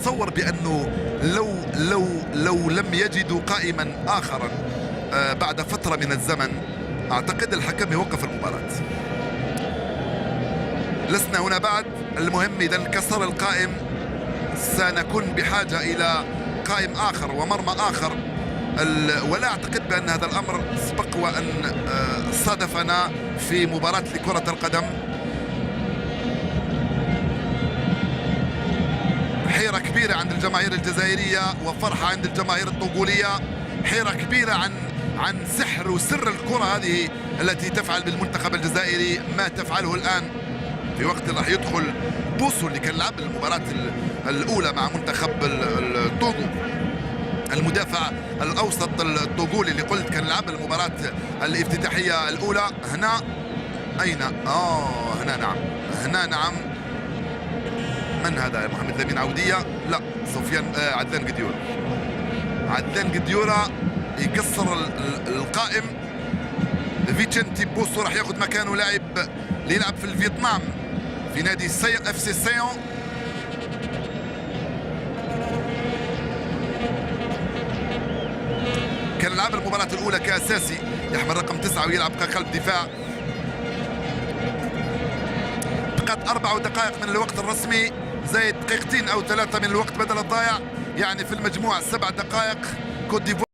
اتصور بانه لو لم يجدوا قائما اخرا بعد فتره من الزمن، اعتقد الحكم يوقف المباراه. لسنا هنا بعد. المهم اذا انكسر القائم سنكون بحاجه الى قائم اخر ومرمى اخر، ولا اعتقد بان هذا الامر سبق وان صادفنا في مباراه لكره القدم. حيرة كبيرة عند الجماهير الجزائرية وفرحة عند الجماهير الطوغولية، حيرة كبيرة عن سحر وسر الكرة هذه التي تفعل بالمنتخب الجزائري ما تفعله الآن، في وقت راح يدخل بوسو اللي كان لعب المباراة الأولى مع منتخب الطوغو، المدافع الأوسط الطوغولي اللي قلت كان لعب المباراة الافتتاحية الأولى. هنا أين؟ هنا نعم، هنا نعم. من هذا؟ محمد لامين عودية؟ لا، سفيان عدلان قديورة. عدلان قديورة يكسر القائم. فيتشنتي بوسو راح ياخذ مكانه لاعب اللي يلعب في الفيتنام في نادي اف سي سيون. كان لعب المباراة الأولى كأساسي، يحمل رقم 9 ويلعب كقلب دفاع. بقت 4 دقائق من الوقت الرسمي، زائد دقيقتين أو 3 من الوقت بدل الضايع، يعني في المجموع 7 دقائق. كوت ديفوار